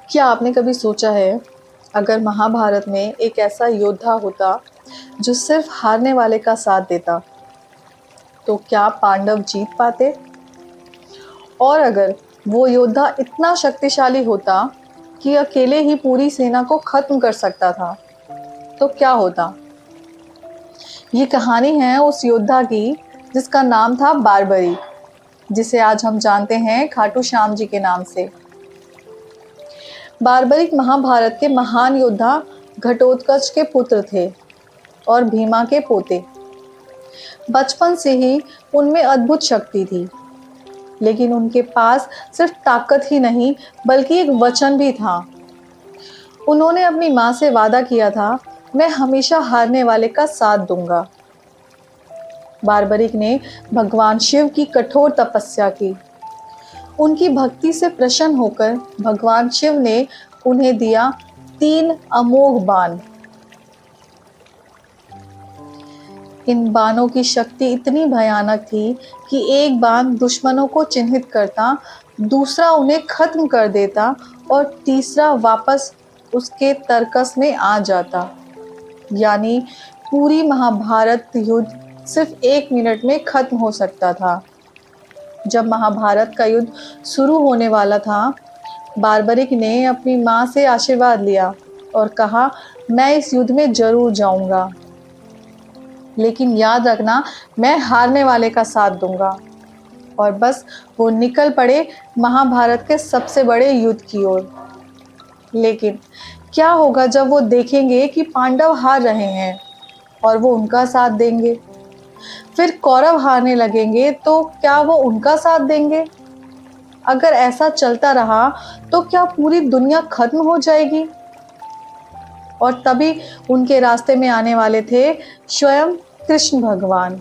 क्या आपने कभी सोचा है, अगर महाभारत में एक ऐसा योद्धा होता जो सिर्फ हारने वाले का साथ देता, तो क्या पांडव जीत पाते? और अगर वो योद्धा इतना शक्तिशाली होता कि अकेले ही पूरी सेना को खत्म कर सकता था, तो क्या होता? ये कहानी है उस योद्धा की जिसका नाम था बारबरी, जिसे आज हम जानते हैं खाटू श्याम जी के नाम से। बारबरिक महाभारत के महान योद्धा घटोत्कच के पुत्र थे और भीमा के पोते। बचपन से ही उनमें अद्भुत शक्ति थी, लेकिन उनके पास सिर्फ ताकत ही नहीं बल्कि एक वचन भी था। उन्होंने अपनी माँ से वादा किया था, मैं हमेशा हारने वाले का साथ दूंगा। बारबरिक ने भगवान शिव की कठोर तपस्या की। उनकी भक्ति से प्रसन्न होकर भगवान शिव ने उन्हें दिया 3 अमोघ बाण। इन बाणों की शक्ति इतनी भयानक थी कि एक बाण दुश्मनों को चिन्हित करता, दूसरा उन्हें खत्म कर देता और तीसरा वापस उसके तर्कस में आ जाता। यानी पूरी महाभारत युद्ध सिर्फ 1 मिनट में खत्म हो सकता था। जब महाभारत का युद्ध शुरू होने वाला था, बारबरिक ने अपनी माँ से आशीर्वाद लिया और कहा, मैं इस युद्ध में जरूर जाऊंगा, लेकिन याद रखना, मैं हारने वाले का साथ दूंगा। और बस वो निकल पड़े महाभारत के सबसे बड़े युद्ध की ओर। लेकिन क्या होगा जब वो देखेंगे कि पांडव हार रहे हैं और वो उनका साथ देंगे? फिर कौरव हारने लगेंगे तो क्या वो उनका साथ देंगे? अगर ऐसा चलता रहा तो क्या पूरी दुनिया खत्म हो जाएगी? और तभी उनके रास्ते में आने वाले थे स्वयं कृष्ण भगवान।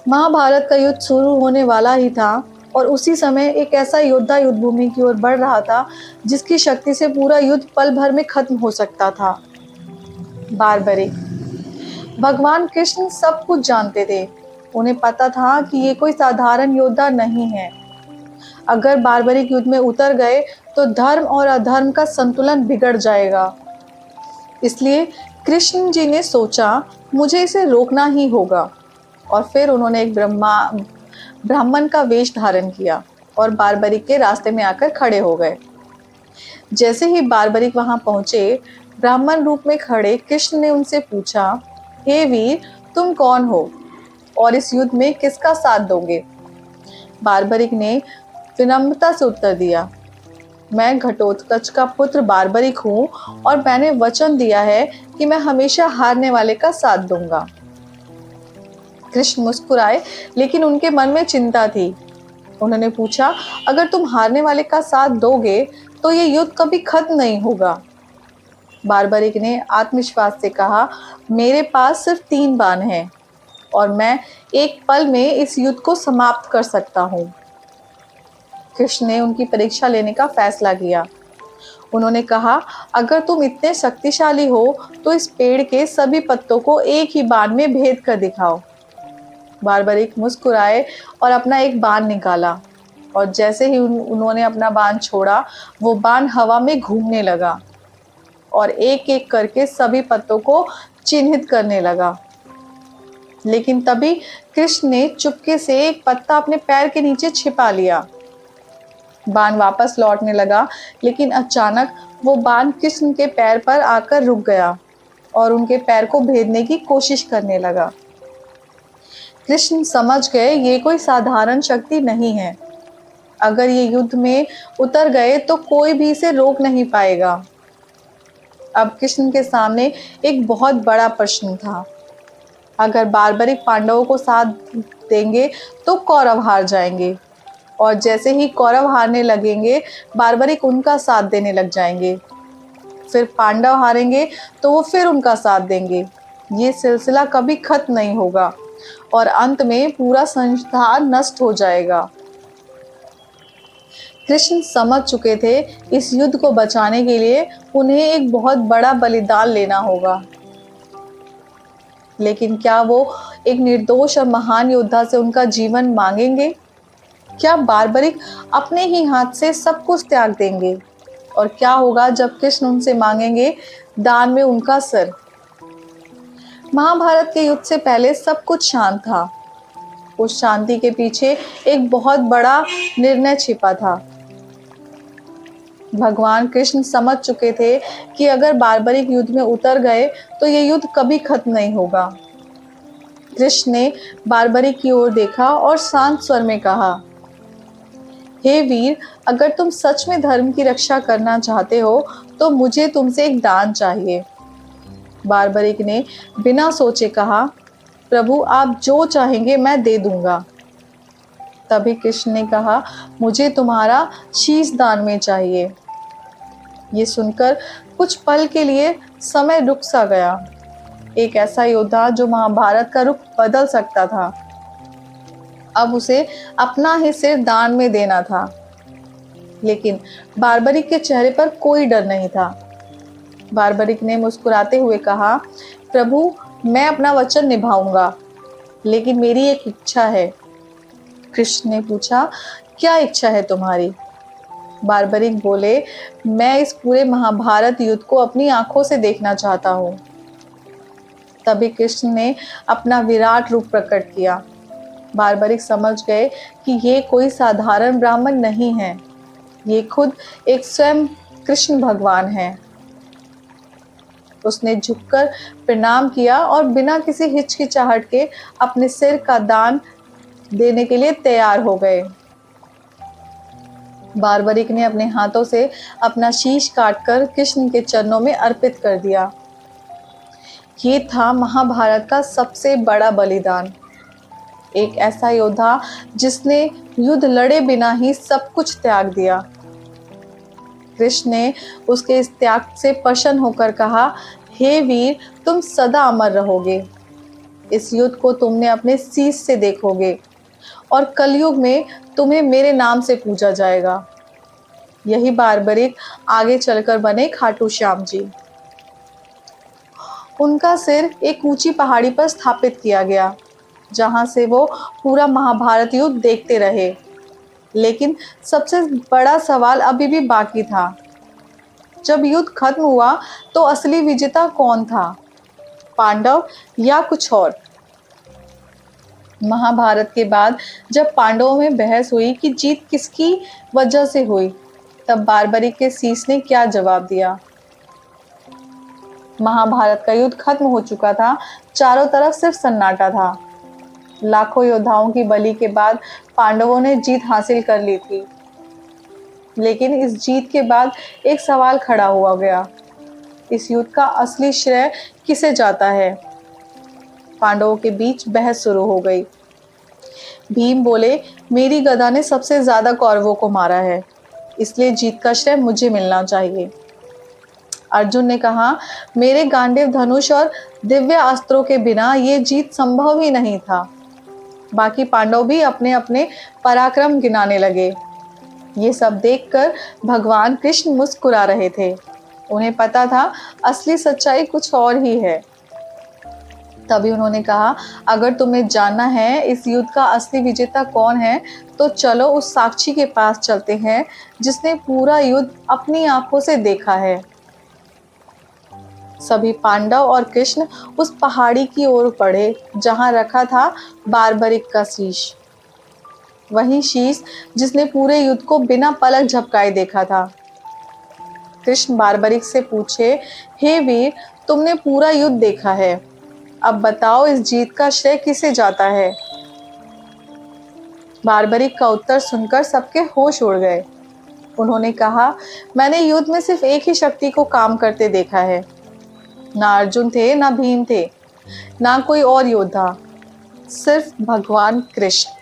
महाभारत का युद्ध शुरू होने वाला ही था और उसी समय एक ऐसा योद्धा युद्ध भूमि की ओर बढ़ रहा था जिसकी शक्ति से पूरा युद्ध पल भर में खत्म हो सकता था। बारबरिक। भगवान कृष्ण सब कुछ जानते थे। उन्हें पता था कि ये कोई साधारण योद्धा नहीं है। अगर बारबरिक युद्ध में उतर गए तो धर्म और अधर्म का संतुलन बिगड़ जाएगा। इसलिए कृष्ण जी ने सोचा, मुझे इसे रोकना ही होगा। और फिर उन्होंने एक ब्राह्मण का वेश धारण किया और बारबरिक के रास्ते में आकर खड़े हो गए। जैसे ही बारबरिक वहां पहुंचे, ब्राह्मण रूप में खड़े कृष्ण ने उनसे पूछा, हे वीर, तुम कौन हो और इस युद्ध में किसका साथ दोगे? बारबरिक ने विनम्रता से उत्तर दिया, मैं घटोत्कच का पुत्र बारबरिक हूँ और मैंने वचन दिया है कि मैं हमेशा हारने वाले का साथ दूंगा। कृष्ण मुस्कुराए, लेकिन उनके मन में चिंता थी। उन्होंने पूछा, अगर तुम हारने वाले का साथ दोगे तो ये युद्ध कभी खत्म नहीं होगा। बारबरिक ने आत्मविश्वास से कहा, मेरे पास सिर्फ 3 बाण हैं और मैं एक पल में इस युद्ध को समाप्त कर सकता हूँ। कृष्ण ने उनकी परीक्षा लेने का फैसला किया। उन्होंने कहा, अगर तुम इतने शक्तिशाली हो तो इस पेड़ के सभी पत्तों को एक ही बाण में भेद कर दिखाओ। बारबरिक मुस्कुराए और अपना एक बाण निकाला और जैसे ही उन्होंने अपना बाण छोड़ा, वो बाण हवा में घूमने लगा और एक एक करके सभी पत्तों को चिन्हित करने लगा। लेकिन तभी कृष्ण ने चुपके से एक पत्ता अपने पैर के नीचे छिपा लिया। बाण वापस लौटने लगा, लेकिन अचानक वो बाण कृष्ण के पैर पर आकर रुक गया और उनके पैर को भेदने की कोशिश करने लगा। कृष्ण समझ गए, ये कोई साधारण शक्ति नहीं है। अगर ये युद्ध में उतर गए तो कोई भी इसे रोक नहीं पाएगा। अब कृष्ण के सामने एक बहुत बड़ा प्रश्न था। अगर बारबरिक पांडवों को साथ देंगे तो कौरव हार जाएंगे, और जैसे ही कौरव हारने लगेंगे, बारबरिक उनका साथ देने लग जाएंगे। फिर पांडव हारेंगे तो वो फिर उनका साथ देंगे। ये सिलसिला कभी खत्म नहीं होगा और अंत में पूरा संस्थान नष्ट हो जाएगा। कृष्ण समझ चुके थे, इस युद्ध को बचाने के लिए उन्हें एक बहुत बड़ा बलिदान लेना होगा। लेकिन क्या वो एक निर्दोष और महान योद्धा से उनका जीवन मांगेंगे? क्या बारबरिक अपने ही हाथ से सब कुछ त्याग देंगे? और क्या होगा जब कृष्ण उनसे मांगेंगे दान में उनका सर? महाभारत के युद्ध से पहले सब कुछ शांत था। उस शांति के पीछे एक बहुत बड़ा निर्णय छिपा था। भगवान कृष्ण समझ चुके थे कि अगर बारबरिक युद्ध में उतर गए तो ये युद्ध कभी खत्म नहीं होगा। कृष्ण ने बारबरिक की ओर देखा और शांत स्वर में कहा, हे वीर, अगर तुम सच में धर्म की रक्षा करना चाहते हो तो मुझे तुमसे एक दान चाहिए। बारबरिक ने बिना सोचे कहा, प्रभु आप जो चाहेंगे मैं दे दूंगा। तभी कृष्ण ने कहा, मुझे तुम्हारा शीश दान में चाहिए। ये सुनकर कुछ पल के लिए समय रुक सा गया। एक ऐसा योद्धा जो महाभारत का रुख बदल सकता था, अब उसे अपना ही सिर दान में देना था। लेकिन बारबरिक के चेहरे पर कोई डर नहीं था। बारबरिक ने मुस्कुराते हुए कहा, प्रभु मैं अपना वचन निभाऊंगा, लेकिन मेरी एक इच्छा है। कृष्ण ने पूछा, क्या इच्छा है तुम्हारी? बारबरिक बोले, मैं इस पूरे महाभारत युद्ध को अपनी आंखों से देखना चाहता हूँ। तभी कृष्ण ने अपना विराट रूप प्रकट किया। बारबरिक समझ गए कि ये कोई साधारण ब्राह्मण नहीं है, ये खुद एक स्वयं कृष्ण भगवान है। उसने झुककर प्रणाम किया और बिना किसी हिचकिचाहट के अपने सिर का दान देने के लिए तैयार हो गए। बारबरिक ने अपने हाथों से अपना शीश काटकर कृष्ण के चरणों में अर्पित कर दिया। ये था महाभारत का सबसे बड़ा बलिदान। एक ऐसा योद्धा जिसने युद्ध लड़े बिना ही सब कुछ त्याग दिया। कृष्ण ने उसके इस त्याग से प्रसन्न होकर कहा, हे वीर, तुम सदा अमर रहोगे। इस युद्ध को तुमने अपने शीश से देखोगे और कलयुग में तुम्हें मेरे नाम से पूजा जाएगा। यही बारबरिक आगे चलकर बने खाटू श्याम जी। उनका सिर एक ऊंची पहाड़ी पर स्थापित किया गया, जहां से वो पूरा महाभारत युद्ध देखते रहे। लेकिन सबसे बड़ा सवाल अभी भी बाकी था। जब युद्ध खत्म हुआ तो असली विजेता कौन था, पांडव या कुछ और? महाभारत के बाद जब पांडवों में बहस हुई कि जीत किसकी वजह से हुई, तब बारबरिक के शीश ने क्या जवाब दिया? महाभारत का युद्ध खत्म हो चुका था। चारों तरफ सिर्फ सन्नाटा था। लाखों योद्धाओं की बलि के बाद पांडवों ने जीत हासिल कर ली थी। लेकिन इस जीत के बाद एक सवाल खड़ा हुआ गया, इस युद्ध का असली श्रेय किसे जाता है? पांडवों के बीच बहस शुरू हो गई। भीम बोले, मेरी गदा ने सबसे ज्यादा कौरवों को मारा है, इसलिए जीत का श्रेय मुझे मिलना चाहिए। अर्जुन ने कहा, मेरे गांडीव धनुष और दिव्य अस्त्रों के बिना ये जीत संभव ही नहीं था। बाकी पांडव भी अपने अपने पराक्रम गिनाने लगे। ये सब देखकर भगवान कृष्ण मुस्कुरा रहे थे। उन्हें पता था असली सच्चाई कुछ और ही है। तभी उन्होंने कहा, अगर तुम्हें जानना है इस युद्ध का असली विजेता कौन है, तो चलो उस साक्षी के पास चलते हैं जिसने पूरा युद्ध अपनी आंखों से देखा है। सभी पांडव और कृष्ण उस पहाड़ी की ओर बढ़े जहां रखा था बारबरिक का शीश। वही शीश जिसने पूरे युद्ध को बिना पलक झपकाए देखा था। कृष्ण बारबरिक से पूछे, हे वीर, तुमने पूरा युद्ध देखा है, अब बताओ इस जीत का श्रेय किसे जाता है? बारबरिक का उत्तर सुनकर सबके होश उड़ गए। उन्होंने कहा, मैंने युद्ध में सिर्फ एक ही शक्ति को काम करते देखा है। ना अर्जुन थे, ना भीम थे, ना कोई और योद्धा, सिर्फ भगवान कृष्ण।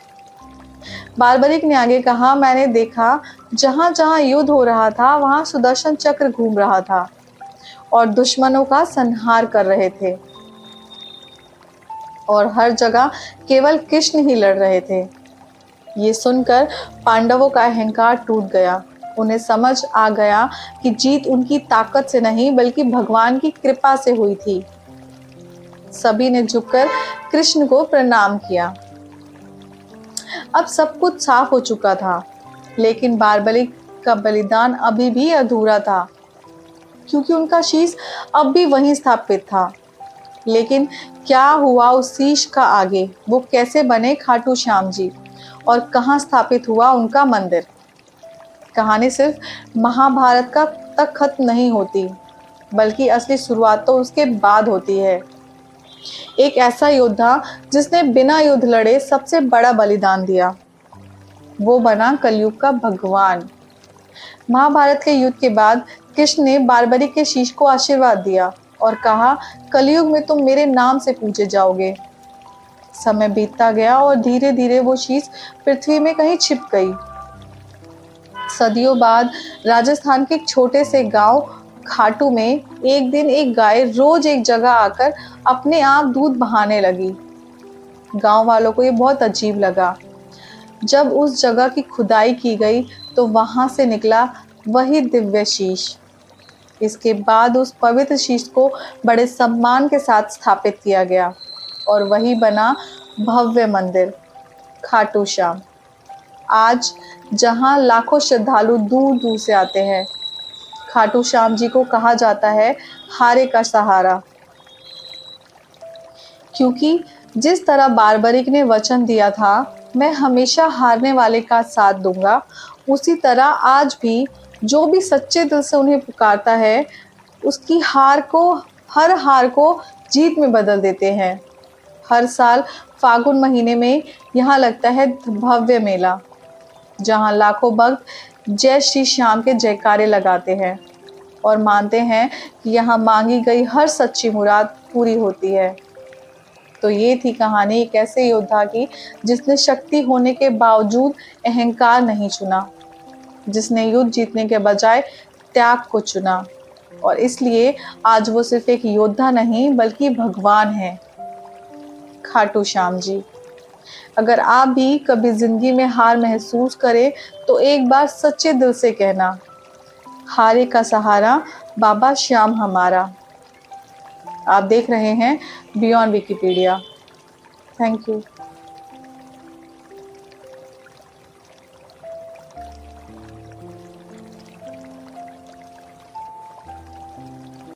बारबरिक ने आगे कहा, मैंने देखा जहां जहां युद्ध हो रहा था वहां सुदर्शन चक्र घूम रहा था और दुश्मनों का संहार कर रहे थे, और हर जगह केवल कृष्ण ही लड़ रहे थे। ये सुनकर पांडवों का अहंकार टूट गया। उन्हें समझ आ गया कि जीत उनकी ताकत से नहीं बल्कि भगवान की कृपा से हुई थी। सभी ने झुककर कृष्ण को प्रणाम किया। अब सब कुछ साफ हो चुका था, लेकिन बारबली का बलिदान अभी भी अधूरा था, क्योंकि उनका शीश अब भी वहीं स्थापित था। लेकिन क्या हुआ उस शीश का आगे? वो कैसे बने खाटू श्याम जी, और कहाँ स्थापित हुआ उनका मंदिर? कहानी सिर्फ महाभारत का तक खत्म नहीं होती, बल्कि असली शुरुआत तो उसके बाद होती है। एक ऐसा योद्धा जिसने बिना युद्ध लड़े सबसे बड़ा बलिदान दिया, वो बना कलयुग का भगवान। महाभारत के युद्ध के बाद कृष्ण ने बारबरी के शीश को आशीर्वाद दिया और कहा, कलयुग में तुम मेरे नाम से पूजे जाओगे। समय बीतता गया और धीरे धीरे वो शीश पृथ्वी में कहीं छिप गई। सदियों बाद राजस्थान के एक छोटे से गांव खाटू में एक दिन एक गाय रोज एक जगह आकर अपने आप दूध बहाने लगी। गांव वालों को ये बहुत अजीब लगा। जब उस जगह की खुदाई की गई तो वहां से निकला वही दिव्य शीश। इसके बाद उस पवित्र शीश को बड़े सम्मान के साथ स्थापित किया गया और वही बना भव्य मंदिर खाटू श्याम। आज जहां लाखों श्रद्धालु दूर दूर से आते हैं, खाटू श्याम जी को कहा जाता है हारे का सहारा, क्योंकि जिस तरह बारबरिक ने वचन दिया था, मैं हमेशा हारने वाले का साथ दूंगा, उसी तरह आज भी जो भी सच्चे दिल से उन्हें पुकारता है, उसकी हर हार को जीत में बदल देते हैं। हर साल फागुन महीने में यहाँ लगता है भव्य मेला, जहाँ लाखों भक्त जय श्री श्याम के जयकारे लगाते हैं और मानते हैं कि यहाँ मांगी गई हर सच्ची मुराद पूरी होती है। तो ये थी कहानी एक ऐसे योद्धा की जिसने शक्ति होने के बावजूद अहंकार नहीं चुना, जिसने युद्ध जीतने के बजाय त्याग को चुना, और इसलिए आज वो सिर्फ एक योद्धा नहीं बल्कि भगवान है, खाटू श्याम जी। अगर आप भी कभी जिंदगी में हार महसूस करें तो एक बार सच्चे दिल से कहना, हारे का सहारा बाबा श्याम हमारा। आप देख रहे हैं बियॉन्ड विकिपीडिया। Thank you.